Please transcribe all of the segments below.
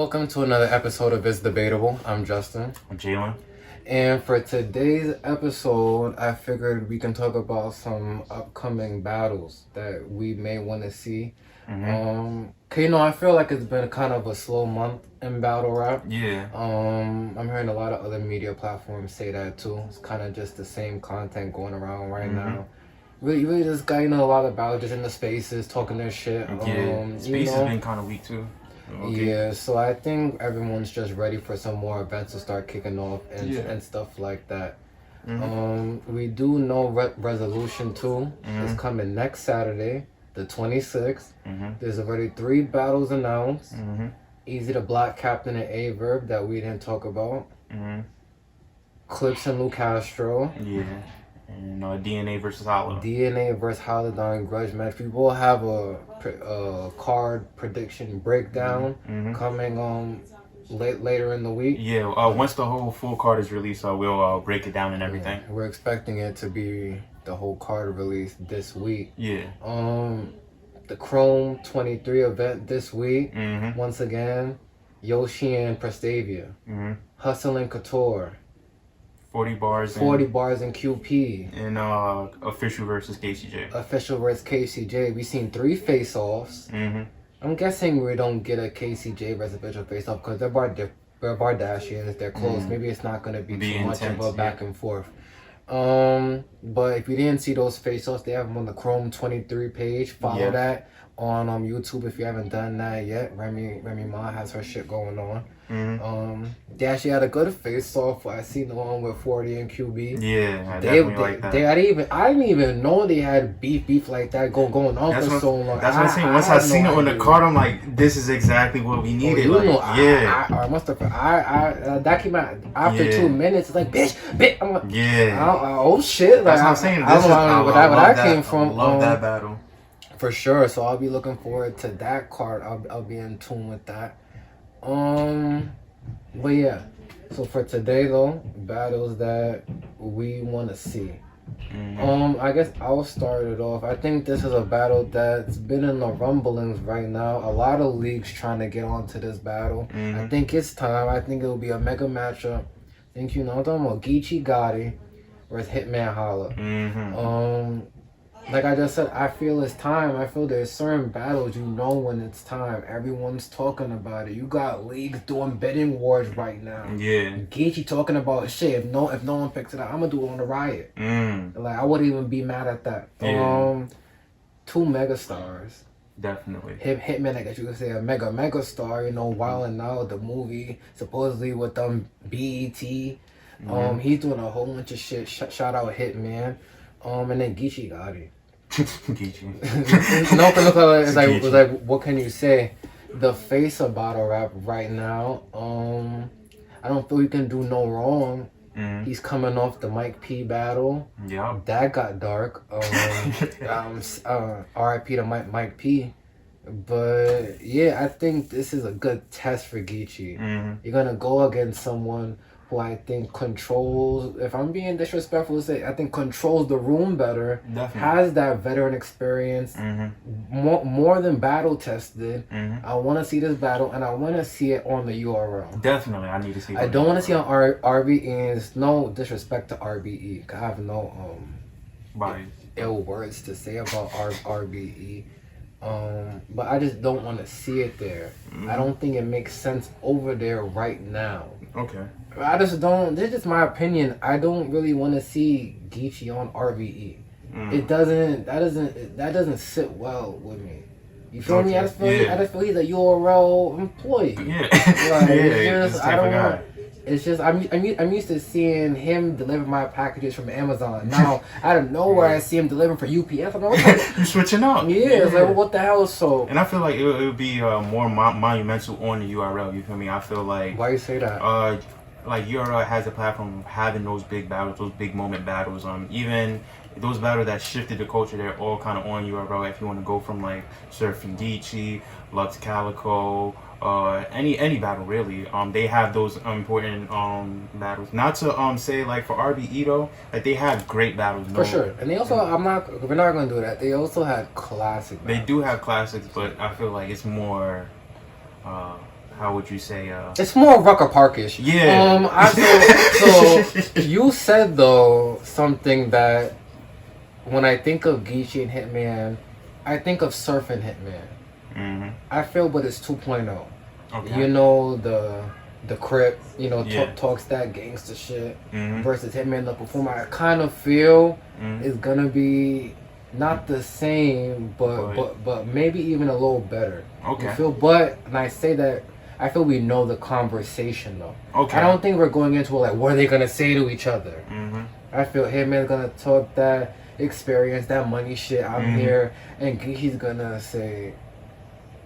Welcome to another episode of It's Debatable. I'm Justin. I'm Jalen. And for today's episode, I figured we can talk about some upcoming battles that we may want to see. Cause I feel like it's been kind of a slow month in battle rap. Yeah. I'm hearing a lot of other media platforms say that too. It's kind of just the same content going around right now. Really just got, a lot of battles just in the spaces, talking their shit. Yeah. Space has been kind of weak too. Okay. Yeah, so I think everyone's just ready for some more events to start kicking off and stuff like that. We do know Resolution 2 is coming next Saturday, the 26th. There's already 3 battles announced. Easy to Block Captain and A-Verb that we didn't talk about. Clips and Lou Castro. Yeah. And DNA versus Hollow. DNA versus Hollow Grudge Match. We will have a card prediction breakdown coming later in the week. Yeah. Once the whole full card is released, we'll break it down and everything. Yeah, we're expecting it to be the whole card released this week. Yeah. The Chrome 23 event this week. Once again, Yoshi and Prestavia. Hustle and Couture. 40 bars in QP. And Official versus KCJ. Official versus KCJ. We seen 3 face-offs. I'm guessing we don't get a KCJ versus Official face-off because they're Bardashians. They're close. Maybe it's not going to be too much of a back and forth. But if you didn't see those face-offs, they have them on the Chrome 23 page. Follow that on YouTube if you haven't done that yet. Remy Ma has her shit going on. They actually had a good face-off. I seen the one with 40 and QB. Yeah, I definitely like that. I didn't even know they had beef like that going on for so long. That's what I'm saying. Once I seen it on the card, I'm like, this is exactly what we needed. I must have. That came out after 2 minutes. It's like, bitch. I'm like, oh shit. Like, that's what I'm saying. I don't know where that came from. I love that battle. For sure. So I'll be looking forward to that card. I'll be in tune with that. But yeah, so for today though, battles that we want to see. I guess I'll start it off. I think this is a battle that's been in the rumblings right now. A lot of leagues trying to get onto this battle. I think it's time. I think it'll be a mega matchup. I think I'm talking about Geechee Gotti versus Hitman Holla. Like I just said, I feel it's time. I feel there's certain battles when it's time. Everyone's talking about it. You got leagues doing bidding wars right now. Yeah. Geechee talking about shit. If no one picks it up, I'm gonna do it on the Riot. Like I wouldn't even be mad at that. Yeah. 2 megastars. Definitely. Hitman, I guess you could say a mega star. Wildin' Out, the movie supposedly with BET. He's doing a whole bunch of shit. Shout out Hitman. And then Geechee Gotti. Geechee. It's like, what can you say? The face of battle rap right now. I don't feel he can do no wrong. He's coming off the Mike P battle. Yeah. That got dark. R.I.P. to Mike P. But yeah, I think this is a good test for Geechee. You're gonna go against someone who I think controls, if I'm being disrespectful to say, I think controls the room better. Definitely. Has that veteran experience, more than battle tested. I want to see this battle, and I want to see it on the URL. Definitely, I need to see it. I don't want to see it on RBE, and it's no disrespect to RBE, because I have no ill words to say about RBE. But I just don't want to see it there. I don't think it makes sense over there right now. Okay. I just don't. This is just my opinion. I don't really want to see Geechee on RBE. It doesn't. That doesn't sit well with me. You feel me? I just feel he's a URL employee. Yeah. It's just I'm used to seeing him deliver my packages from Amazon. Now out of nowhere I see him delivering for UPS. I'm like, you're switching up. It's like, what the hell? So. And I feel like it would be more monumental on the URL. You feel me? I feel like. Why you say that? Like URL has a platform of having those big battles, those big moment battles. Even those battles that shifted the culture, they're all kind of on URL. If you want to go from like Surfing Geechee, Lux Calico, any battle really, they have those important battles. Not to say like for RBE though, like they have great battles for sure. And they also, we're not gonna do that. They also had classic battles. They do have classics, but I feel like it's more how would you say? It's more Rucker Parkish. Yeah. So you said though something that when I think of Geechee and Hitman, I think of Surf and Hitman. Mm-hmm. I feel, but it's 2.0. Okay. You know the Crip, you know, Yeah. talks that gangster shit Mm-hmm. versus Hitman the Performer. I kind of feel Mm-hmm. it's gonna be not the same, but maybe even a little better. Okay. You feel? But and I say that I feel we know the conversation though. Okay. I don't think we're going into it like what are they gonna say to each other. Mm-hmm. I feel Hitman's gonna talk that experience, that money shit. I'm here, and he's gonna say,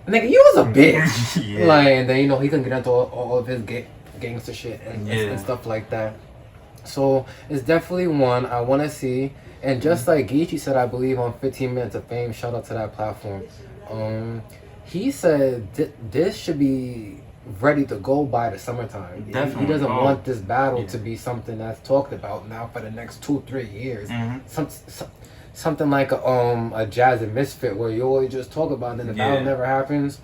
"Nigga, you was a bitch." Yeah. Like, and then you know he can get into all of his gangster shit and stuff like that. So it's definitely one I want to see. And just like Geechee said, I believe on 15 Minutes of Fame, shout out to that platform. He said this should be ready to go by the summertime. Definitely. He doesn't want this battle to be something that's talked about now for the next 2-3 years. Something like a Jazz and Misfit where you always just talk about it and the battle never happens.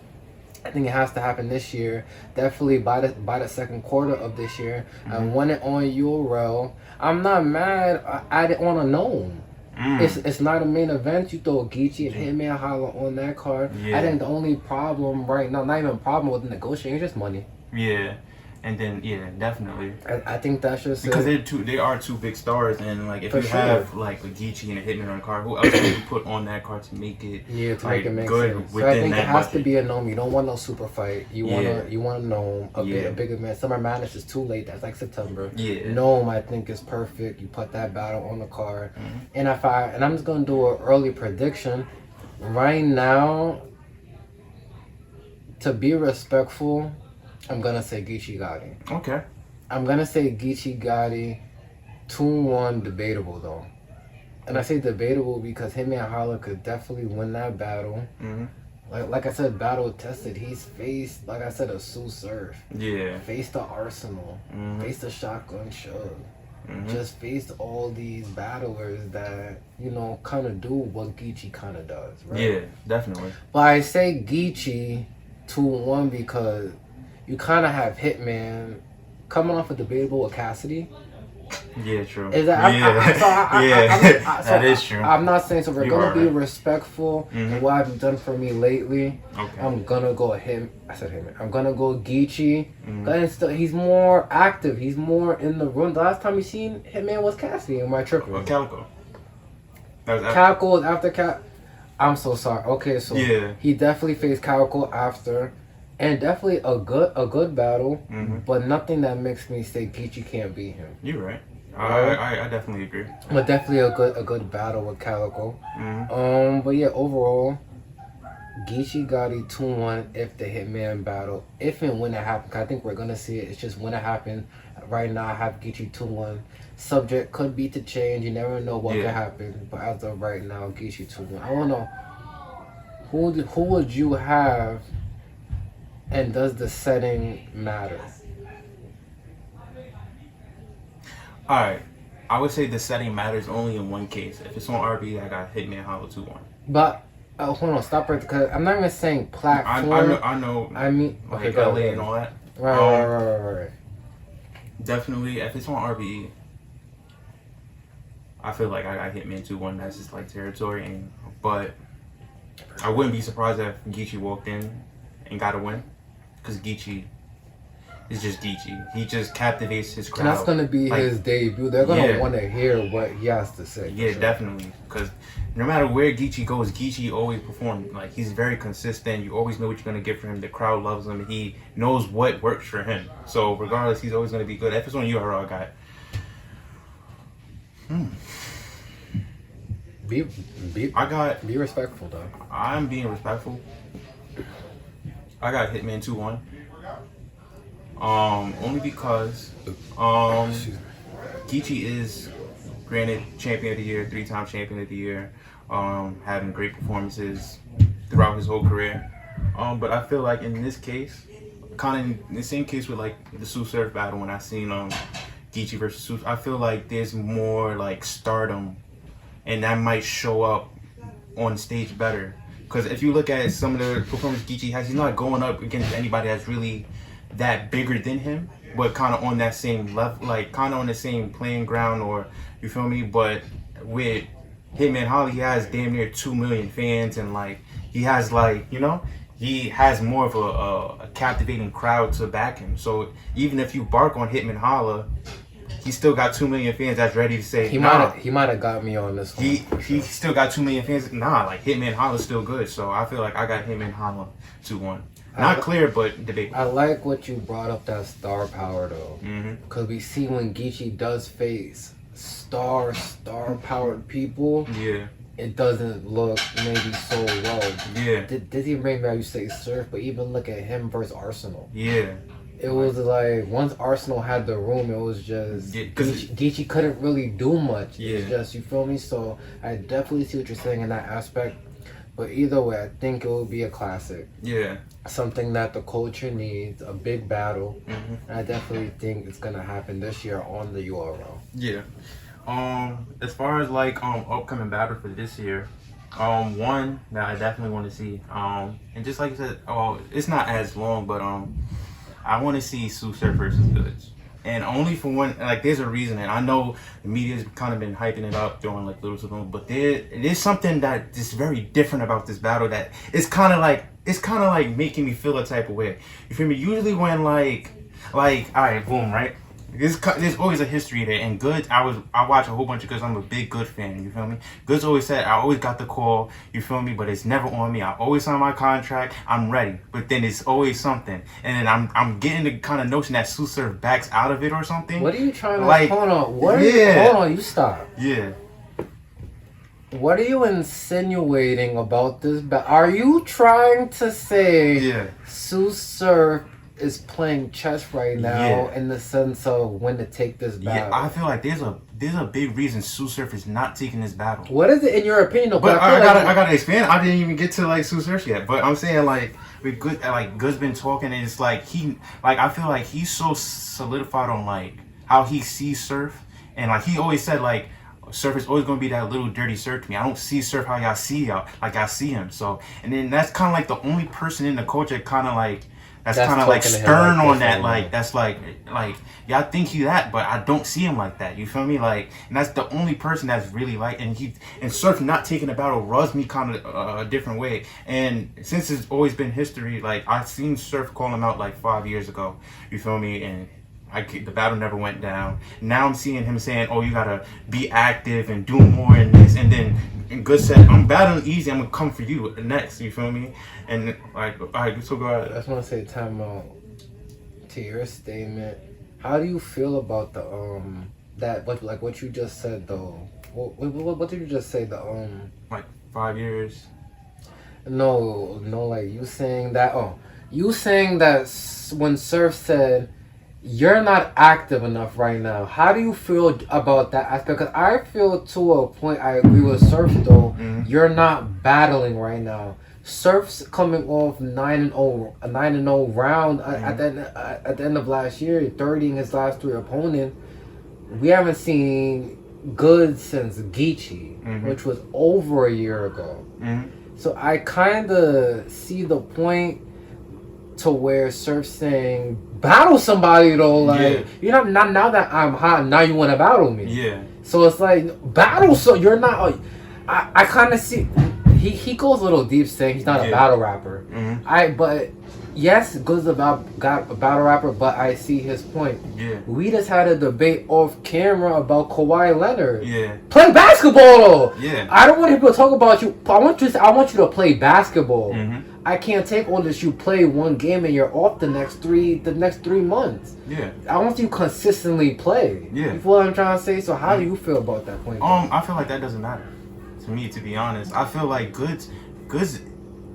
I think it has to happen this year. Definitely by the second quarter of this year. I want it on URL. I'm not mad at it on a gnome. It's not a main event. You throw Geechee and Hitman Holla on that card. I think the only problem right now, not even a problem with the negotiating, is just money. Yeah. And then definitely. I think that's just because they are two big stars, and like if you have like a Geechee and a Hitman on a card, who else can you put on that card to make it make it make good sense? within So I think that it has budget? to be a gnome. You don't want no super fight. You want a gnome, a bigger man. Summer Madness is too late. That's like September. Yeah. Gnome I think is perfect. You put that battle on the card, and I'm just gonna do an early prediction. Right now, to be respectful, I'm gonna say Geechee Gotti. Okay. I'm gonna say Geechee Gotti 2-1 debatable though. And I say debatable because Hitman Holla could definitely win that battle. Like I said, battle tested. He's faced, like I said, a Sue Surf. Yeah. Faced the Arsenal. Faced the Shotgun Shug. Just faced all these battlers that, you know, kind of do what Geechee kind of does, right? Yeah, definitely. But I say Geechee 2-1 because you kind of have Hitman coming off a debatable with Cassidy. Yeah, true. Is that, that is true. I'm not saying so. We're gonna be right. respectful in what I've done for me lately. Okay. I'm gonna go him. I said him. I'm gonna go Geechee. He's more active. He's more in the room. The last time you seen Hitman was Cassidy in my tripping. Well, Calico. That was Calico was after Cal. I'm so sorry. Okay, so he definitely faced Calico after. And definitely a good battle, but nothing that makes me say Geechee can't beat him. You're right. I definitely agree. But definitely a good battle with Calico. But yeah, overall, Geechee Gotti 2-1 if the Hitman battle, if and when it happens. I think we're gonna see it. It's just when it happens. Right now, I have Geechee 2-1. Subject could be to change. You never know what could happen. But as of right now, Geechee 2-1. I don't know who would you have. And does the setting matter? Alright. I would say the setting matters only in one case. If it's on RB, I got Hitman Hollow 2-1. But, hold on, stop right because I'm not even saying platform. I know. I mean, okay, like LA and all that. Right. Definitely, if it's on RBE, I feel like I got Hitman 2-1. That's just like territory. But I wouldn't be surprised if Geechee walked in and got a win. Because Geechee is just Geechee. He just captivates his crowd. And that's going to be his debut. They're going to want to hear what he has to say. Yeah, sure. Definitely. Because no matter where Geechee goes, Geechee always performs. Like, he's very consistent. You always know what you're going to get from him. The crowd loves him. He knows what works for him. So, regardless, he's always going to be good. If it's on URL, I got... Be respectful, though. I'm being respectful. I got Hitman 2-1. Only because Geechee is, granted, champion of the year, 3-time champion of the year, having great performances throughout his whole career. But I feel like in this case, kind of in the same case with like the Sue Surf battle when I seen Geechee versus Sue, I feel like there's more like stardom, and that might show up on stage better. Because if you look at some of the performance Geechee has, he's not going up against anybody that's really that bigger than him, but kind of on that same level, like kind of on the same playing ground, or you feel me? But with Hitman Holla, he has damn near 2 million fans, and like he has like, you know, he has more of a captivating crowd to back him. So even if you bark on Hitman Holla, he still got 2 million fans that's ready to say He nah. might have got me on this one. He still got 2 million fans. Nah, like Hitman Holla's still good. So I feel like I got Hitman Holla 2-1. Not clear, but debate. I like what you brought up, that star power though, because we see when Geechee does face star powered people, Yeah. it doesn't look maybe so well. Yeah. Did he maybe you say Surf, but even look at him versus Arsenal. Yeah. It was like once Arsenal had the room, it was just Geechee couldn't really do much. Yeah. It's just, you feel me? So I definitely see what you're saying in that aspect. But either way, I think it will be a classic. Yeah. Something that the culture needs, a big battle. And I definitely think it's gonna happen this year on the URL. Yeah. As far as like upcoming battle for this year, one that I definitely want to see, and just like you said, it's not as long, but I want to see Sue Surf versus Goods. And only for one, like there's a reason, and I know the media's kind of been hyping it up, throwing like little something, but there's something that is very different about this battle that it's kind of like making me feel a type of way. You feel me? Usually when like all right, boom, right? There's always a history there, and Goods, I watch a whole bunch of Goods. I'm a big Good fan, you feel me? Goods always said, I always got the call, you feel me? But it's never on me. I always sign my contract, I'm ready. But then it's always something. And then I'm getting the kind of notion that Sue Surf backs out of it or something. What are you trying to, like, hold on, hold on, you stop. Yeah. What are you insinuating about this are you trying to say Sue Surf is playing chess right now in the sense of when to take this battle? Yeah, I feel like there's a big reason Sue Surf is not taking this battle. What is it in your opinion? But I gotta expand. I didn't even get to like Sue Surf yet. But I'm saying like with Good, like Good's been talking, and it's like I feel like he's so solidified on like how he sees Surf, and like he always said like Surf is always gonna be that little dirty Surf to me. I don't see Surf how y'all see y'all, like I see him. So and then that's kind of like the only person in the culture kind of like. That's kind of like stern on that, like that's like y'all think he that, but I don't see him like that. You feel me? Like, and that's the only person that's really like, and Surf not taking the battle rubs me kind of a different way. And since it's always been history, like I've seen Surf call him out like 5 years ago. You feel me? And the battle never went down. Now I'm seeing him saying, "Oh, you gotta be active and do more in this." And then Good said, "I'm battling easy. I'm gonna come for you next." You feel me? And like, all right, so go ahead. I just want to say, time out to your statement. How do you feel about the what you just said though? What did you just say? Like 5 years. No, like you saying that. Oh, you saying that when Surf said, "You're not active enough right now." How do you feel about that aspect? Because I feel to a point I agree with Surf though. You're not battling right now. Surf's coming off 9-0 round at the end of last year, 30ing his last 3 opponents. We haven't seen Good since Geechee, which was over a year ago. So I kind of see the point to where Surf's saying, battle somebody though, like you're not now that I'm hot, now you want to battle me. Yeah. So it's like battle, so you're not. I kind of see he goes a little deep saying he's not a battle rapper. But yes, Good's a battle rapper, but I see his point. Yeah. We just had a debate off camera about Kawhi Leonard. Yeah. Play basketball though. Yeah. I don't want people to talk about you. I want you to play basketball. I can't take all this. You play one game and you're off the next 3 months. Yeah. I want you to consistently play. Yeah. You feel what I'm trying to say? So how do you feel about that point? I feel like that doesn't matter to me, to be honest. I feel like Goods,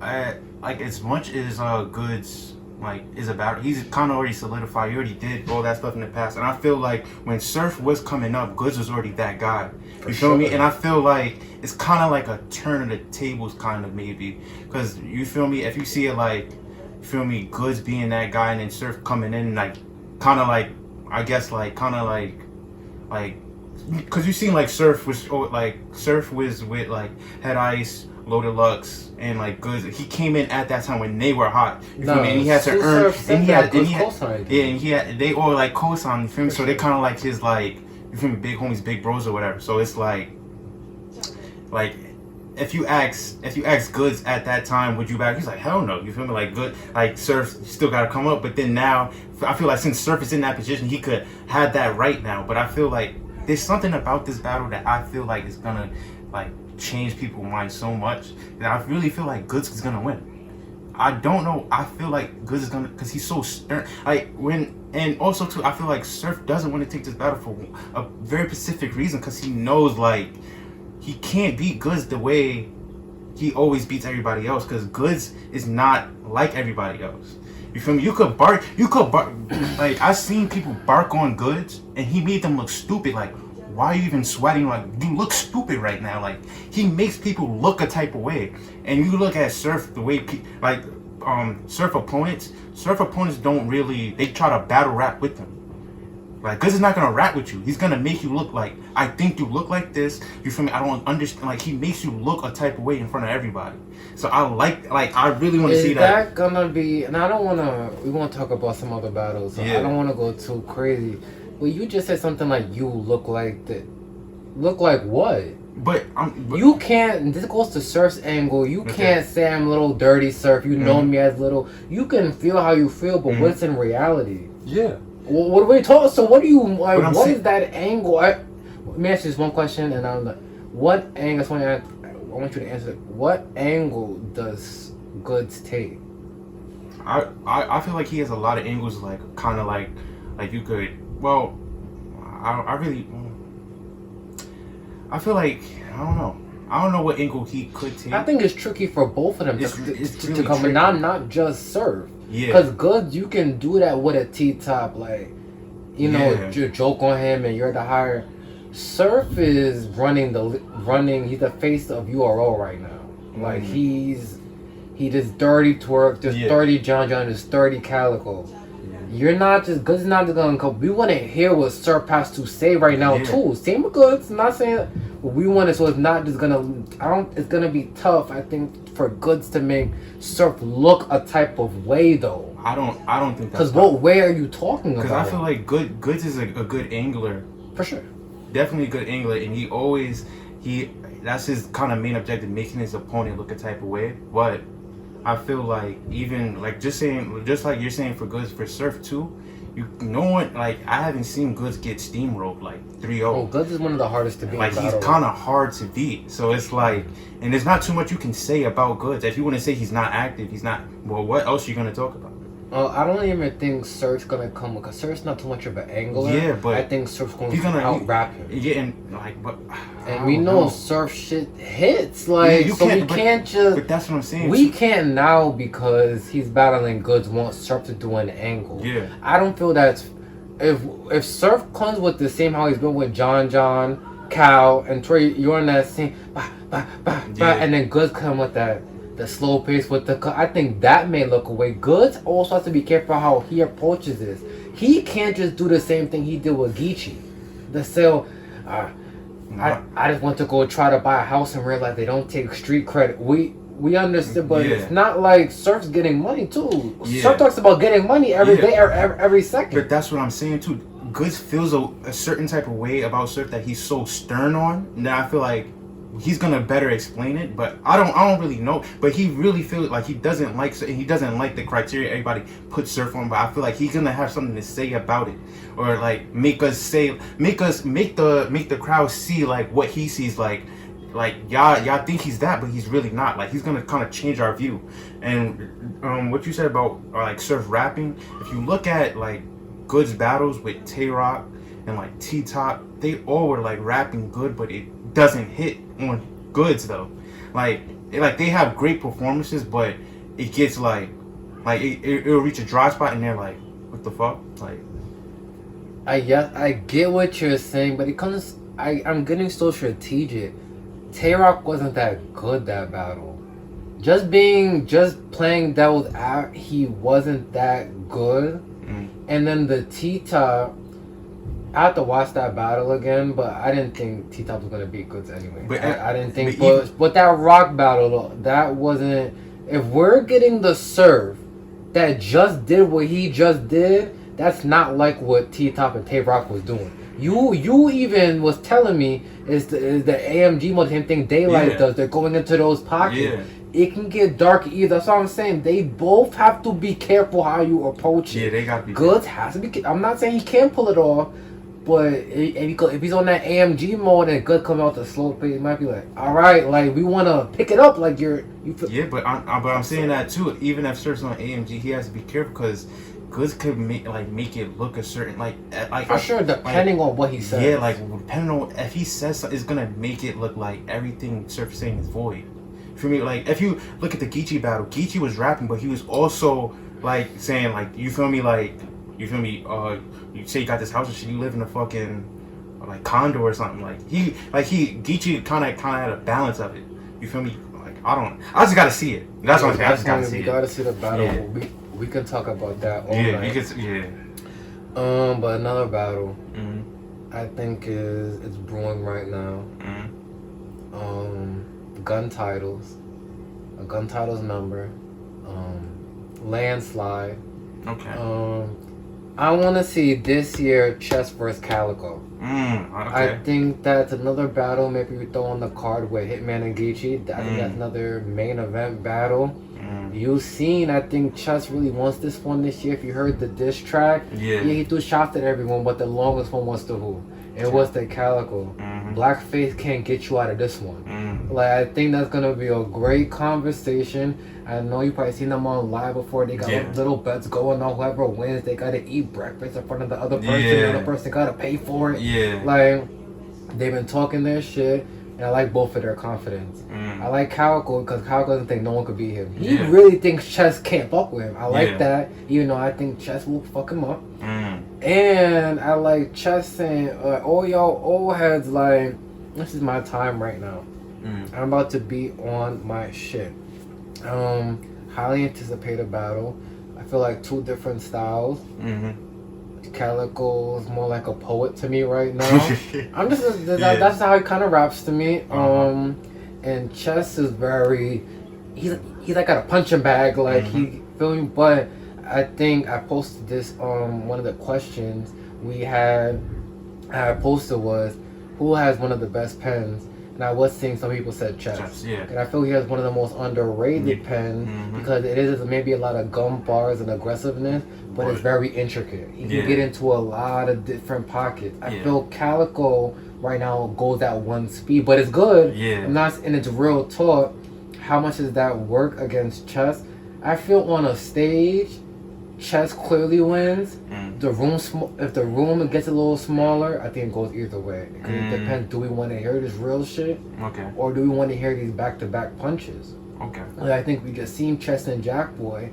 like as much as Goods like is about, he's kind of already solidified. He already did all that stuff in the past, and I feel like when Surf was coming up, Goods was already that guy. You feel me? And I feel like it's kind of like a turn of the tables, kind of maybe, because you feel me? If you see it like, you feel me, Goods being that guy, and then Surf coming in, like, kind of like, I guess like, kind of like, because you seen like Surf was with like Head Ice, Loaded Lux and like Goods. He came in at that time when they were hot. You feel No, me? And he had to Sue earn. Surf And he said had, that, and he Goods had, co-signed yeah, him. and he had. They all like co-signed. You feel me? So they kind of like his like, you feel me? Big homies, big bros or whatever. So it's like. If you ask Goods at that time, would you back? He's like, hell no. You feel me? Like Good, like Surf still got to come up. But then now, I feel like since Surf is in that position, he could have that right now. But I feel like there's something about this battle that I feel like is gonna like change people's minds so much that I really feel like Goods is gonna win. I don't know. I feel like Goods is gonna, because he's so stern. And also too, I feel like Surf doesn't want to take this battle for a very specific reason, because he knows like. He can't beat Goods the way he always beats everybody else, because Goods is not like everybody else. You feel me? You could bark. Like, I've seen people bark on Goods, and he made them look stupid. Like, why are you even sweating? Like, you look stupid right now. Like, he makes people look a type of way. And you look at Surf, the way, Surf opponents don't really, they try to battle rap with him. Like, Goods is not gonna rap with you. He's gonna make you look like, I think you look like this. You feel me? I don't understand. Like, he makes you look a type of way in front of everybody. So I I really want to see that. Is that gonna be? And I don't wanna. We want to talk about some other battles. So Yeah. I don't want to go too crazy. But you just said something like you look like that. Look like what? But you can't. This goes to Surf's angle. You Okay. can't say I'm little dirty Surf. You know me as little. You can feel how you feel, but what's in reality? Yeah. Well, what are we talking? So what do you like? But What is that angle? Let me ask you this one question, and I'm like, what angle? I want you to answer. What angle does Goods take? I feel like he has a lot of angles, like kind of like you could. Well, I really. I feel like I don't know. I don't know what angle he could take. I think it's tricky for both of them It's to really come, tricky. not just Surf. Yeah. Because Goods, you can do that with a T-top, like, you know, Yeah. joke on him and you're the higher. Surf is running. He's the face of URL right now. Like, he just dirty twerk, just 30 John, just 30 Calico. You're not just, Goods is not just gonna come. We want to hear what Surf has to say right now too. Same with Goods. I'm not saying what we want it, so it's not just gonna. It's gonna be tough. I think for Goods to make Surf look a type of way though. I don't think that's. Because what way are you talking about? Because I feel like Goods is a good angler. For sure. Definitely a good angler, and that's his kind of main objective, making his opponent look a type of way. But I feel like even like just like you're saying for Goods, for Surf too, I haven't seen Goods get steamrolled like 3-0. Oh, Goods is one of the hardest to beat. Like, he's kind of hard to beat. So it's like, and there's not too much you can say about Goods. If you want to say he's not active, he's not. Well, what else are you gonna talk about? I don't even think Surf's gonna come because Surf's not too much of an angler. Yeah, but I think Surf's going to out rap him. Yeah, and like, but and we know Surf shit hits. Like, you so can't, we can't just. But that's what I'm saying. We can't now because he's battling Goods. Want Surf to do an angle. Yeah. I don't feel that's if Surf comes with the same how he's been with John, Cal, and Trey. You're on that same and then Goods come with the slow pace with I think that may look away. Goods also has to be careful how he approaches this. He can't just do the same thing he did with Geechee. The sale, I just want to go try to buy a house and realize they don't take street credit. We understand, but it's not like Surf's getting money too. Surf talks about getting money every day or every second. But that's what I'm saying too. Goods feels a certain type of way about Surf that he's so stern on. Now I feel like he's gonna better explain it, but I don't really know. But he really feels like he doesn't like the criteria everybody puts Surf on. But I feel like he's gonna have something to say about it, or like make the crowd see like what he sees. Like y'all think he's that, but he's really not. Like, he's gonna kind of change our view. And what you said about like Surf rapping, if you look at like Goods battles with Tay Rock and like T-Top, they all were like rapping good, but it doesn't hit on Goods though. Like they have great performances, but it gets like it'll reach a dry spot and they're like, what the fuck? Like, I get what you're saying, but it comes. I'm getting so strategic. Tay Rock wasn't that good that battle. Just playing devil's out, he wasn't that good. And then the T-Top, I have to watch that battle again, but I didn't think T-Top was gonna beat Goods anyway. But I didn't think. but But that Rock battle, though, that wasn't. If we're getting the serve that just did what he just did, that's not like what T-Top and Tay Rock was doing. You even was telling me is the AMG mode, same thing Daylight does. They're going into those pockets. Yeah. It can get dark either. That's what I'm saying. They both have to be careful how you approach it. Yeah, they got to be. Goods has to be. I'm not saying he can't pull it off, but if he's on that AMG mode and Good come out the slow pace, it might be like, all right, like we want to pick it up, like you feel. Yeah, but I'm saying that too. Even if Surf's on AMG, he has to be careful because Goods could make it look a certain like for sure, depending on what he says. Yeah, like depending on if he says something, it's gonna make it look like everything Surf is saying is void. For me, like if you look at the Geechee battle, Geechee was rapping, but he was also like saying like you feel me. You say you got this house and shit, you live in a fucking like condo or something. Geechee kind of had a balance of it. You feel me? Like I just gotta see it. That's what I'm saying. I just gotta see it. You gotta see the battle. Yeah. We can talk about that all yeah, night. But another battle, I think it's brewing right now. Gun titles, a gun titles number, landslide. Okay. I want to see this year Chess versus Calico. Okay. I think that's another battle. Maybe we throw on the card with Hitman and Geechee. I think that's another main event battle. You've seen, I think Chess really wants this one this year. If you heard the diss track, he threw shots at everyone, but the longest one was the who? It was the Calico. Blackface can't get you out of this one. Like, I think that's gonna be a great conversation. I know you probably seen them on live before. They got little bets going on. Whoever wins, they gotta eat breakfast in front of the other person. The other person gotta pay for it. Like, they've been talking their shit. And I like both of their confidence. I like Calico because Calico doesn't think no one could beat him. He really thinks Chess can't fuck with him. I like that, even though I think Chess will fuck him up. And I like Chess saying, all y'all old heads, like, this is my time right now. I'm about to be on my shit. Highly anticipated battle. I feel like two different styles. Calico's more like a poet to me right now. I'm just that's how he kind of raps to me. And Chess is very he's like got a punching bag, like he feel me. But I think I posted this one of the questions I posted was who has one of the best pens. And I was seeing some people said Chess. And I feel he has one of the most underrated pens because it is maybe a lot of gum bars and aggressiveness, but it's very intricate. He can get into a lot of different pockets. I feel Calico right now goes at one speed, but it's good. And it's real talk. How much does that work against Chess? I feel on a stage, Chess clearly wins. If the room gets a little smaller, I think it goes either way. It depends. Do we want to hear this real shit? Or do we want to hear these back-to-back punches? Like, I think we just seen Chess and Jack Boy.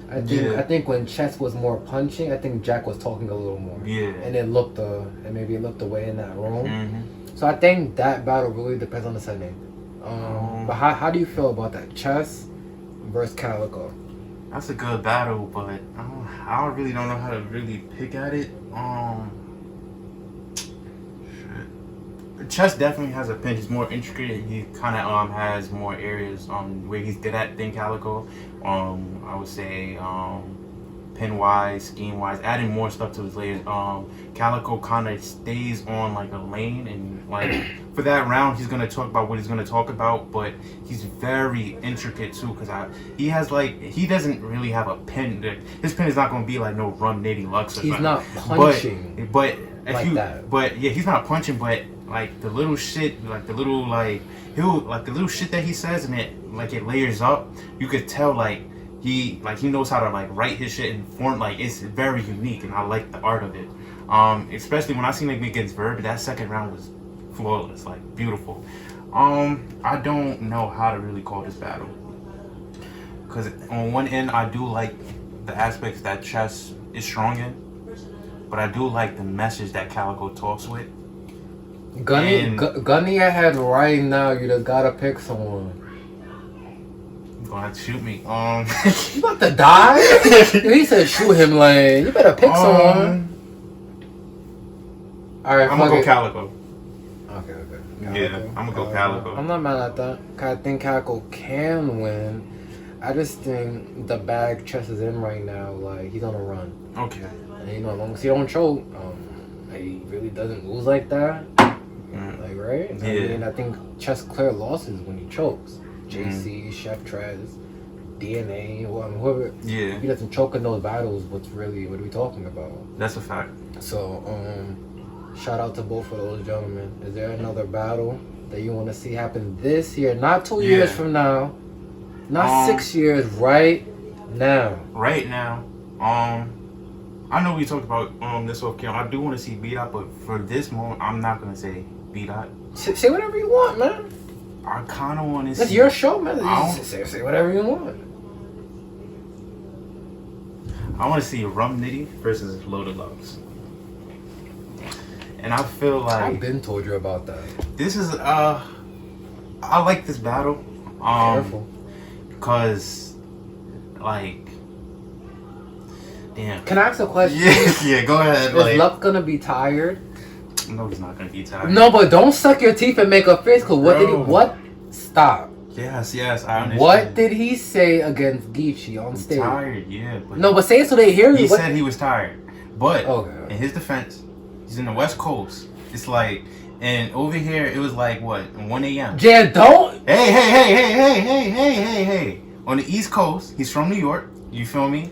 I think when Chess was more punching, I think Jack was talking a little more. And maybe it looked away in that room. So I think that battle really depends on the setting. But how do you feel about that? Chess versus Calico. That's a good battle, but I really don't know how to really pick at it. Chess definitely has a pinch. He's more intricate. He kind of has more areas where he's good at than Calico. I would say pin wise, scheme wise, adding more stuff to his layers. Calico kind of stays on like a lane, and like for that round he's gonna talk about what he's gonna talk about, but he's very intricate too because he doesn't really have a pin. His pin is not gonna be like no Rum Nitty Lux or he's something. Not punching, but if like you, that. But yeah, he's not punching, but like the little shit, like the little the little shit that he says, and it layers up. You could tell he knows how to write his shit and form. It's very unique, and I like the art of it. Especially when I seen him against Verb, that second round was flawless, beautiful. I don't know how to really call this battle because on one end I do like the aspects that Chess is strong in, but I do like the message that Calico talks with. Gunny ahead right now. You just gotta pick someone. You're gonna have to shoot me. You about to die? He said shoot him. You better pick someone. All right, I'm gonna fuck go it. Calico. Okay. Yeah, I'm gonna go Calico. I'm not mad at that. 'Cause I think Calico can win. I just think the bag Chess is in right now, like he's on a run. Okay. And you know, as long as he don't choke, he really doesn't lose like that. Like right? Yeah. I mean, I think Chess clear losses when he chokes. JC, Chef Trez, DNA, whoever. Yeah. If he doesn't choke in those battles, what are we talking about? That's a fact. So, shout out to both of those gentlemen. Is there another battle that you want to see happen this year? Not 2 years from now. Not 6 years. Right now. Right now. I know we talked about this off camera. I do want to see B-Dot, but for this moment, I'm not gonna say B-Dot. Say whatever you want, man. I kind of want to see. That's your show, man. Say whatever you want. I want to see Rum Nitty versus Loaded Lux. And I feel like I've been told you about that. This is I like this battle. Careful. Because like damn. Can I ask a question? Yeah, go ahead. Is Lux gonna be tired? No, he's not gonna be tired. No, but don't suck your teeth and make a face. Cause what? Stop. Yes, I understand. What did he say against Geechee on stage? Tired, yeah. But no, but say it so they hear you. He said he was tired, but okay. In his defense, he's in the West Coast. It's like, and over here it was like what 1 a.m. Yeah, don't. Hey. On the East Coast, he's from New York. You feel me?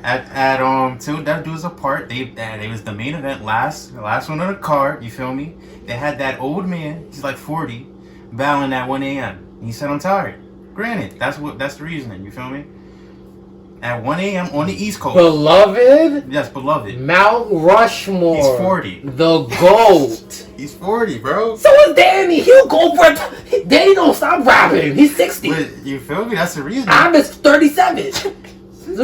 At till that dude's apart, they was the main event, last one on the card. You feel me? They had that old man. He's like 40, battling at 1 a.m. He said, I'm tired. Granted, that's the reasoning. You feel me? At 1 a.m. on the East Coast. Beloved? Yes, beloved. Mount Rushmore. He's 40. The GOAT. He's 40, bro. So is Danny. He'll go for it. Danny don't stop rapping. He's 60. But you feel me? That's the reason. I'm just 37. So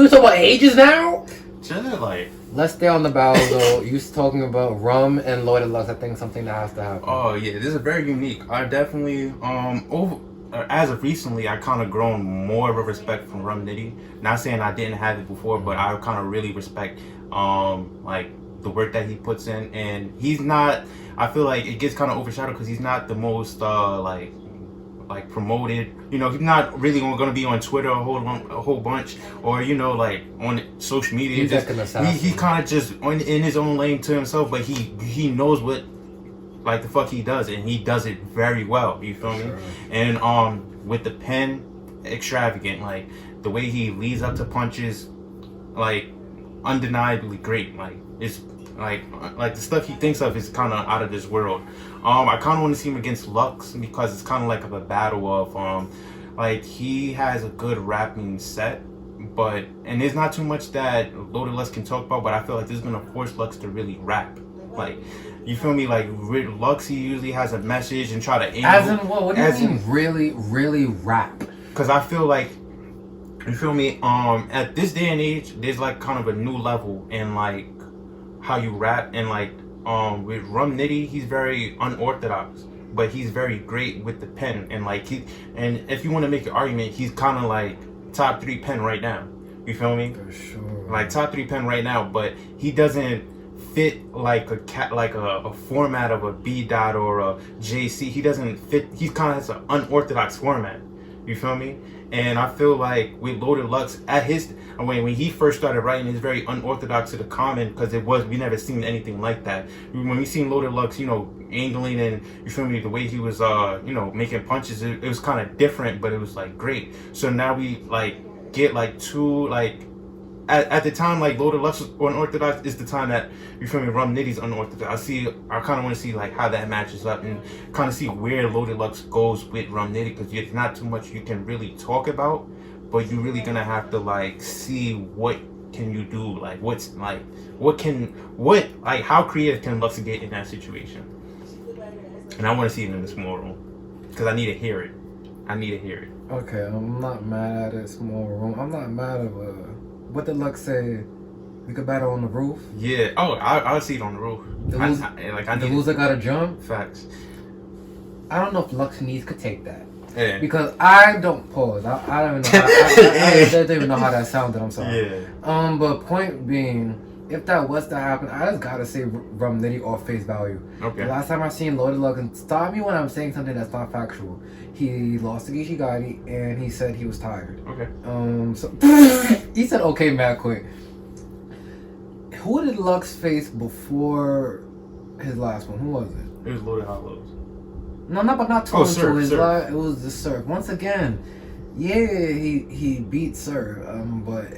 we talking about ages now? Just like. Let's stay on the battle though. You talking about Rum and Loaded Lux. I think something that has to happen. Oh yeah, this is very unique. I definitely as of recently, I kind of grown more of a respect for Rum Nitty. Not saying I didn't have it before, but I kind of really respect like the work that he puts in, and he's not. I feel like it gets kind of overshadowed because he's not the most like promoted. You know, he's not really going to be on Twitter a whole bunch, or you know, like on social media. He's kind of just in his own lane to himself, but he knows what like the fuck he does, and he does it very well. You feel me? And with the pen, extravagant. Like the way he leads up to punches, like undeniably great. Like it's like the stuff he thinks of is kind of out of this world. I kind of want to see him against Lux because it's kind of like a battle of like he has a good rapping set, and there's not too much that Loaded Lux can talk about, but I feel like this is gonna force Lux to really rap. Like, you feel me? Like Lux, he usually has a message and try to angle. As in what? What do you mean really rap? Because I feel like, you feel me? At this day and age, there's like kind of a new level in like how you rap, and like with Rum Nitty, he's very unorthodox, but he's very great with the pen, and like and if you want to make an argument, he's kind of like top 3 pen right now. You feel me? For sure. Like top 3 pen right now, but he doesn't fit like a format of a B-Dot or a JC. He doesn't fit. He kind of has an unorthodox format. You feel me? And I feel like with Loaded Lux when he first started writing, it's very unorthodox to the common, because we never seen anything like that. When we seen Loaded Lux, you know, angling, and you feel me, the way he was you know, making punches, it was kind of different, but it was like great. So now we like get like two like at the time, like Loaded Lux unorthodox is the time that, you feel me, Rum Nitty's unorthodox. I kind of want to see like how that matches up, and kind of see where Loaded Lux goes with Rum Nitty, because there's not too much you can really talk about, but you're really gonna have to like see what can you do, like how creative can Lux get in that situation. And I want to see it in the small room, because I need to hear it. Okay, I'm not mad at it, small room. I'm not mad at what did Lux say? We could battle on the roof? Yeah. Oh, I'll see it on the roof. The loser gotta jump? Facts. I don't know if Lux needs could take that. Yeah. Because I don't pause. I don't even know. I don't even know how that sounded. I'm sorry. Yeah. But point being, if that was to happen, I just gotta say Rum Nitty off face value. Okay. The last time I seen Loaded Lux, and stop me when I'm saying something that's not factual. He lost to Geechee Gotti, and he said he was tired. Okay. So he said okay, mad quick. Who did Lux face before his last one? Who was it? It was Loaded Hollows. No, but not two Oh, and two. Surf, Surf. It was the Surf. Once again, yeah, he beat Surf. But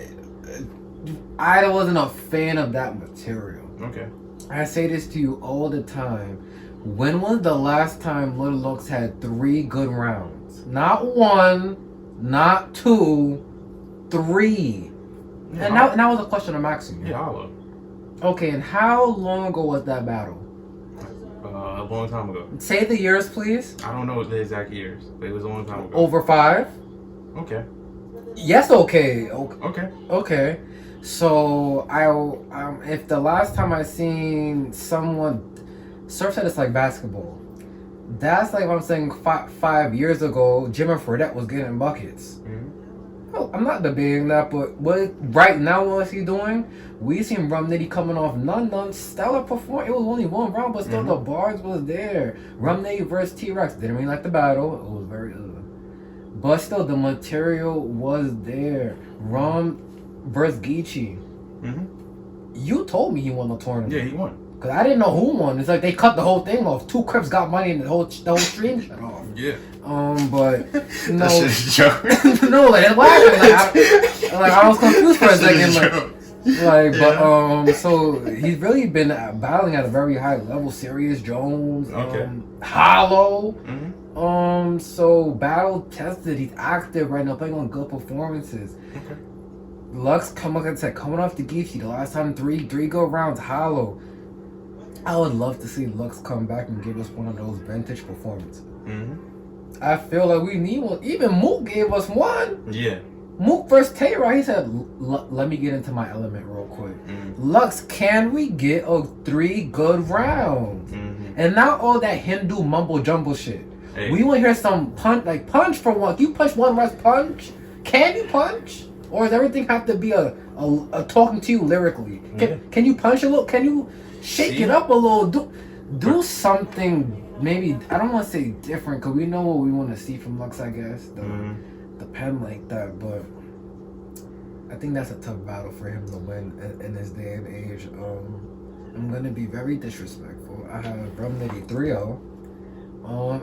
I wasn't a fan of that material. Okay. I say this to you all the time. When was the last time Little Lux had 3 good rounds? Not 1, not 2, 3. Yeah, And that was a question I'm asking you. Yeah, Hollow. Okay, and how long ago was that battle? A long time ago. Say the years, please. I don't know the exact years, but it was a long time ago. Over 5? Okay. Yes, okay. Okay. Okay. So if the last time I seen someone, Surf said it's like basketball. That's like what I'm saying. 5 years ago, Jimmy Fredette was getting buckets. Mm-hmm. Well, I'm not debating that, but right now what is he doing? We seen Rum Nitty coming off none stellar performance. It was only 1 round, but still the bars was there. Rum Nitty versus T-Rex didn't really like the battle. It was very, but still the material was there. Rum versus Geechee. Mm-hmm. You told me he won the tournament. Yeah, he won. Cause I didn't know who won. It's like they cut the whole thing off. 2 Crips got money and the whole stream shut off. Yeah. But no, That shit's a joke. no, like it's laughing. Like I was confused for a second. So he's really been battling at a very high level. Serious Jones, Hollow. Mm-hmm. So battle tested. He's active right now, playing on good performances. Okay. Lux coming off the Geechee. The last time 3 good rounds. Hollow. I would love to see Lux come back and give us one of those vintage performances. Mm-hmm. I feel like we need one. Even Mook gave us one. Yeah. Mook versus Tay-Rod, he said, let me get into my element real quick. Mm-hmm. Lux, can we get 3 good rounds? Mm-hmm. And not all that Hindu mumble jumble shit. Hey. We want to hear some punch for one. You punch one rest punch? Can you punch? Or does everything have to be a talking to you lyrically? Can you punch a little? Can you shake it up a little? Do something, maybe, I don't want to say different, because we know what we want to see from Lux, I guess. The pen like that, but I think that's a tough battle for him to win in this day and age. I'm going to be very disrespectful. I have Rum Nitty 3-0.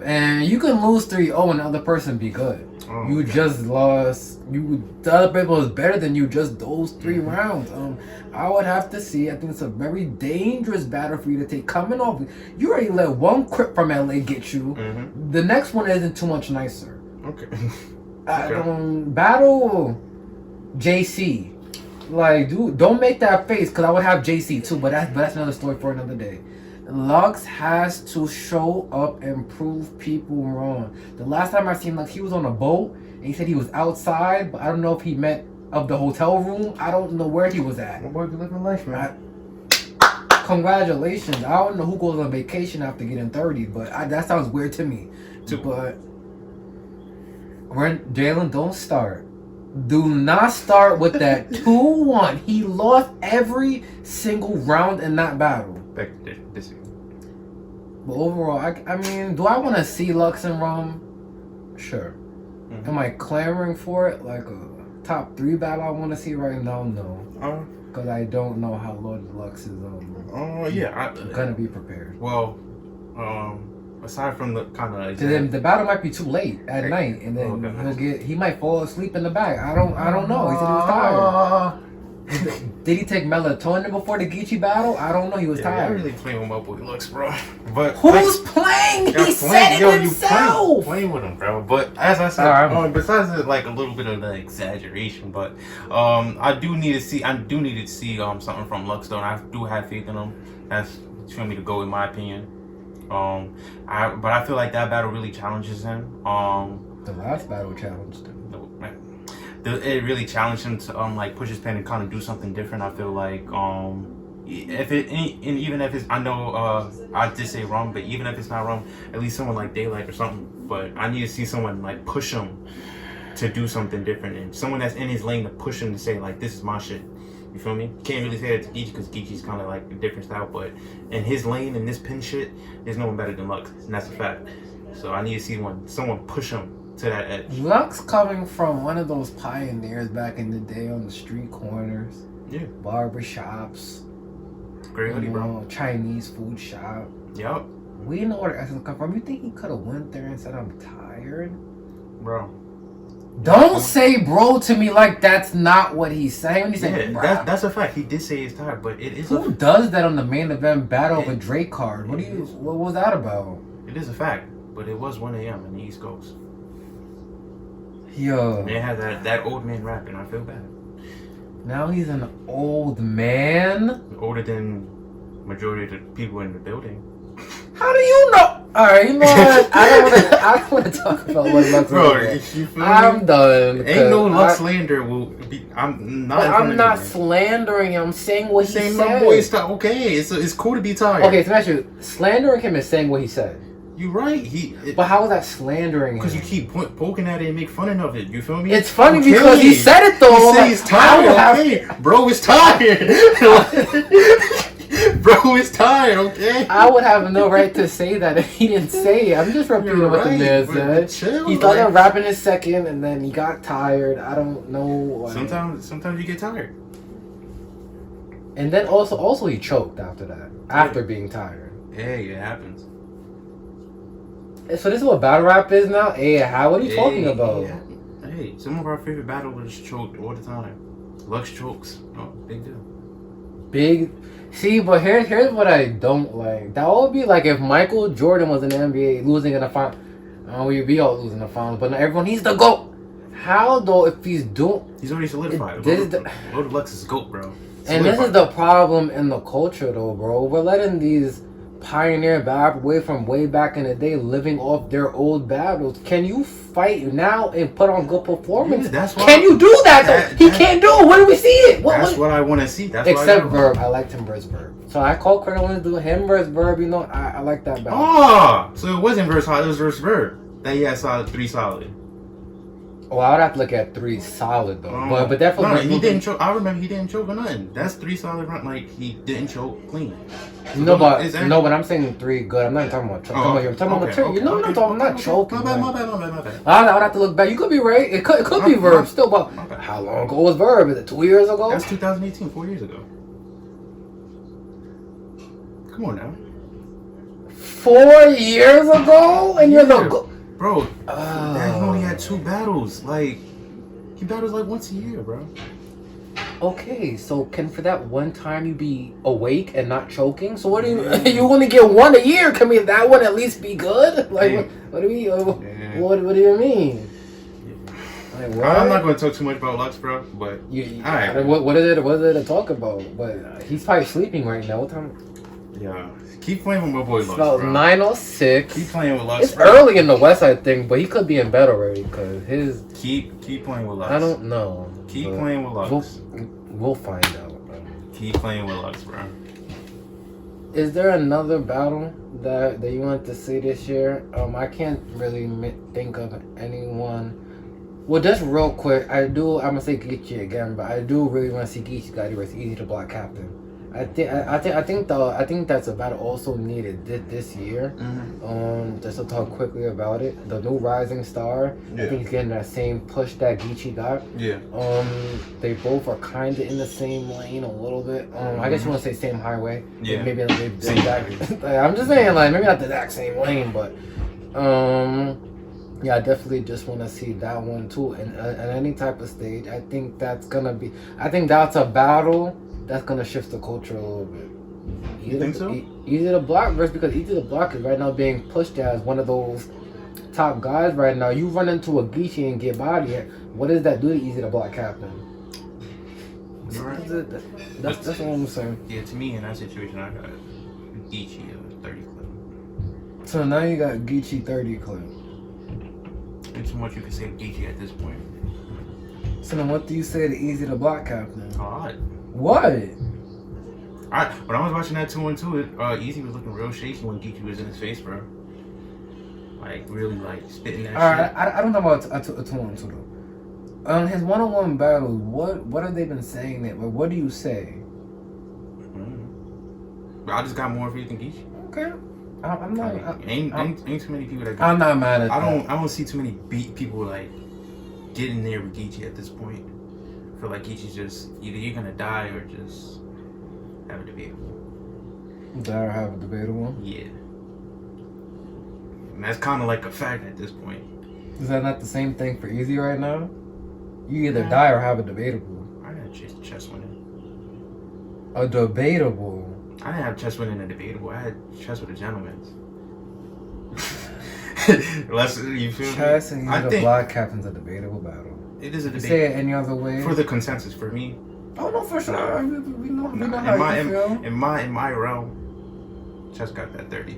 And you can lose 3-0 and the other person be good. You just lost. The other person was better than you just those 3 rounds. I would have to see. I think it's a very dangerous battle for you to take. Coming off, you already let 1 Crip from LA get you. Mm-hmm. The next one isn't too much nicer. Okay. Battle JC. Like, dude, don't make that face, because I would have JC too, but that's another story for another day. Lux has to show up and prove people wrong. The last time I seen Lux, he was on a boat and he said he was outside, but I don't know if he meant of the hotel room. I don't know where he was at. My boy be living life, man. Congratulations. I don't know who goes on vacation after getting 30, but that sounds weird to me. But Jalen, don't start. Do not start with that 2-1. He lost every single round in that battle. But overall, I mean, do I want to see Lux and Rum? Sure. Mm-hmm. Am I clamoring for it? Like a top 3 battle I want to see right now? No. Because I don't know how Loaded Lux is gonna be prepared. Well, aside from the kind of the battle might be too late at night, and then he might fall asleep in the back. I don't know. He said he was tired. Did he take melatonin before the Geechee battle? I don't know. He was tired. I really playing with my boy Lux, bro. But who's playing? He said it himself. You playing with him, bro. But as I said, besides a little bit of the exaggeration, but I do need to see something from Lux though. And I do have faith in him. That's for me to go, in my opinion. But I feel like that battle really challenges him. The last battle challenged him. It really challenged him to push his pen and kind of do something different. I feel like even if it's, I know I did say wrong, but even if it's not wrong, at least someone like Daylight or something. But I need to see someone push him to do something different, and someone that's in his lane to push him to say this is my shit. You feel me? Can't really say that to Geechee because Geechee's kind of like a different style, but in his lane, in this pin shit, there's no one better than Lux, and that's a fact. So I need to see someone push him to that edge. Lux coming from one of those pioneers back in the day on the street corners, barber shops, great hoodie, bro. Chinese food shop. Yup. We know where the essence come from. You think he could have went there and said, "I'm tired"? Bro. Don't say bro to me like that's not what he's saying. When he said, that's a fact. He did say he's tired, but it is. Who does that on the main event battle of a Drake card? What was that about? It is a fact, but it was 1 a.m. in the East Coast. Yo. They had that old man rapping. I feel bad. Now he's an old man? Older than majority of the people in the building. How do you know? Alright, you know what? I don't want to talk about what Lux is. Bro, I'm done. Ain't no Lux slander will be. I'm not slandering him. I'm saying what he said. My boy, stop. Okay, it's cool to be tired. Okay, so actually, slandering him is saying what he said. You're right. But how is that slandering him? Because you keep poking at it and make fun of it. You feel me? It's funny because he said it though. He said he's tired. Okay, bro is tired. Bro is tired. Okay. I would have no right to say that if he didn't say it. I'm just repeating what the man said. Chill, he started rapping his second, and then he got tired. I don't know. Like, sometimes you get tired. And then also he choked after that. After being tired. Hey, it happens. So this is what battle rap is now? Hey, what are you talking about? Hey, some of our favorite battlers choked all the time. Lux chokes. Oh, big deal. See, but here's what I don't like. That would be like if Michael Jordan was in the NBA losing in the final. We'd be all losing the finals, but not everyone. He's the GOAT. How though? If he's already solidified. Lord Lux is GOAT, bro. Solidified. And this is the problem in the culture, though, bro. We're letting these pioneer battle away from way back in the day, living off their old battles. Can you fight now and put on good performance? Can you do that though? He can't do it. When do we see it? That's what I want to see. Except Verb. I liked him versus Verb. So I call credit when to do him versus Verb. You know, I like that battle. Oh, so it wasn't versus Hot. It was versus Verb. That he had 3 solid. Oh, I would have to look at 3 solid though. But definitely. No, he didn't choke. I remember he didn't choke or nothing. That's 3 solid run. Like he didn't choke clean. So no, but I'm saying 3 good. I'm not talking about choke. I'm talking about material. You know what I'm talking about? I'm not choking. My bad. I would have to look back. You could be right. It could be Verb still, but how long ago was Verb? Is it 2 years ago? That's 2018, 4 years ago. Come on now. 4 years ago, and you're the bro. He only had 2 battles. Like he battles like once a year, bro. Okay, so can for that one time you be awake and not choking? So what do you only get 1 a year? Can that one at least be good? Like what do you what do you mean? Like, I'm not going to talk too much about Lux, bro. But alright, what is it to talk about? But he's probably sleeping right now. What time? Yeah, keep playing with my boy Lux, it's about 9:06. Keep playing with Lux. It's early in the West, I think, but he could be in bed already because his. Keep playing with Lux. I don't know. Keep playing with Lux. We'll find out, bro. Keep playing with Lux, bro. Is there another battle that you want to see this year? I can't really think of anyone. Well, just real quick, I'm gonna say Geechee again, but I do really want to see Geechee Gotti versus Easy the Black Captain. I think that's a battle also needed this year. Mm-hmm. Just to talk quickly about it, the new Rising Star. I think he's getting that same push that Geechee got. Yeah. They both are kind of in the same lane a little bit. I guess you want to say same highway. Yeah. Maybe I'm just saying like maybe not the exact same lane, but yeah, I definitely just want to see that one too. And at any type of stage, I think that's a battle that's gonna shift the culture a little bit. You think so? Easy the Block versus because Easy the Block is right now being pushed as one of those top guys right now. You run into a Geechee and get bodied. What does that do to Easy the Block Captain? You're right. That's what I'm saying. Yeah, to me in that situation, I got Geechee 30 clip. So now you got Geechee 30 clip. There's so much you can say of Geechee at this point. So then what do you say to Easy the Block Captain? A lot. What? When I was watching that 2-on-2, Easy was looking real shaky when Geechee was in his face, bro. Like really like spitting that shit. I don't know about a 2-on-2 though. his one-on-one battles, what have they been saying that? What do you say? I just got more faith in Geechee. Okay. I'm not. Ain't too many people that. I'm not mad at that. I don't see too many people like getting there with Geechee at this point. I feel like Geechee's just either you're gonna die or just have a debatable. Die or have a debatable? Yeah. And that's kind of like a fact at this point. Is that not the same thing for Easy right now? You either die or have a debatable. I didn't have chess winning. A debatable. I didn't have chess winning a debatable. I had chess with a gentleman's. You feel chess me? and the black captain's a debatable battle. It is a debate. Say it any other way. For the consensus, for me. Oh no, for sure. We know how you feel. In my realm, chess got that 30.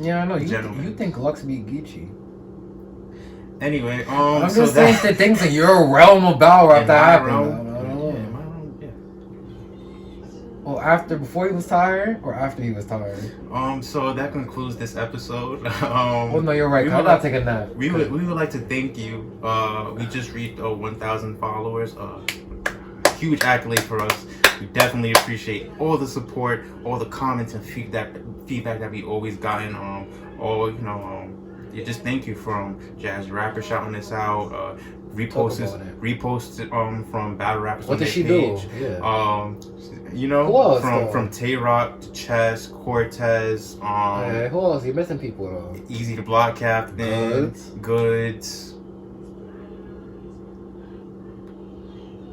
Yeah, I know. You think Lux beat Geechee. Anyway, I'm just saying the things in your realm of battle after happened. Well, before he was tired, or after he was tired? So that concludes this episode. Oh no, you're right. I'm not taking that. We would like to thank you. We just reached 1,000 followers. Huge accolade for us. We definitely appreciate all the support, all the comments and feedback that we always gotten. Just thank you from Jazz Rapper shouting us out. Reposts from Battle Rappers. What did she do? Yeah. From Tay Rock to Chess, Cortez. Who else? You're missing people though. Easy to Block Captain. Goods.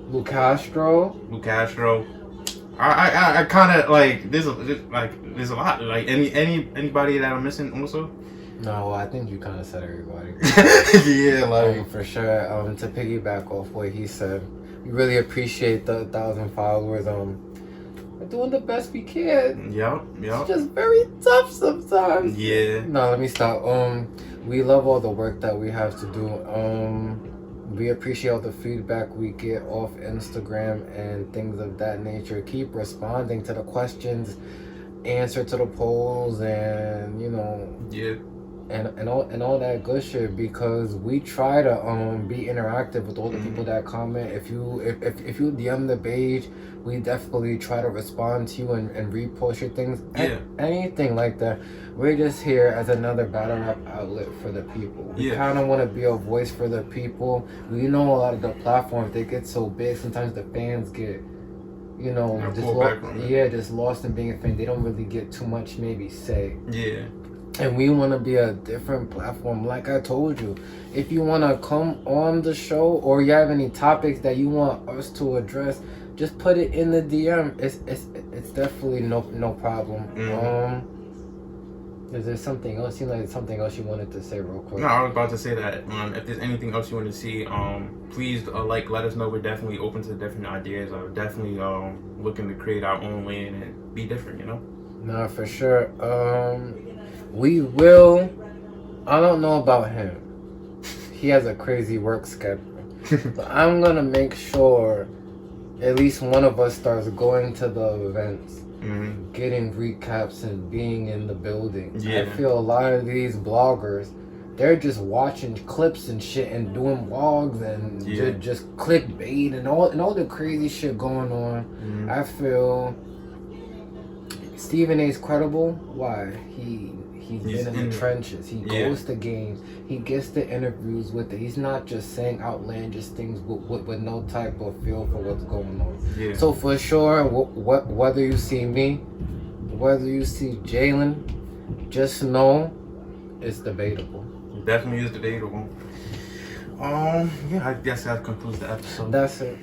Lou Castro. I kind of like there's a lot like anybody that I'm missing also. No, I think you kind of said everybody. Yeah, like for sure. To piggyback off what he said, we really appreciate the 1,000 followers. We're doing the best we can. Yep. It's just very tough sometimes. Yeah. No, let me stop. We love all the work that we have to do. We appreciate all the feedback we get off Instagram and things of that nature. Keep responding to the questions, answer to the polls, and yeah. And all that good shit, because we try to be interactive with all the people that comment. If you DM the page, we definitely try to respond to you and repost your things. Yeah. Anything like that. We're just here as another battle rap outlet for the people. We kind of want to be a voice for the people. We know a lot of the platforms, they get so big, sometimes the fans get just lost in being a fan. They don't really get too much maybe say. Yeah. And we want to be a different platform. Like I told you, if you want to come on the show or you have any topics that you want us to address, just put it in the DM. It's definitely no problem. Is there something else? Something else you wanted to say real quick? No, I was about to say that if there's anything else you want to see, please let us know. We're definitely open to different ideas. I'm definitely looking to create our own lane and be different. No, for sure. We will. I don't know about him. He has a crazy work schedule. But I'm gonna make sure at least one of us starts going to the events, getting recaps and being in the building. Yeah. I feel a lot of these bloggers, they're just watching clips and shit and doing vlogs and just clickbait and all the crazy shit going on. I feel Stephen A's credible. Why? He's been in the trenches. He goes to games. He gets the interviews with it. He's not just saying outlandish things with no type of feel for what's going on. Yeah. So for sure, whether you see me, whether you see Jalen, just know it's debatable. It definitely is debatable. I guess that concludes the episode. That's it.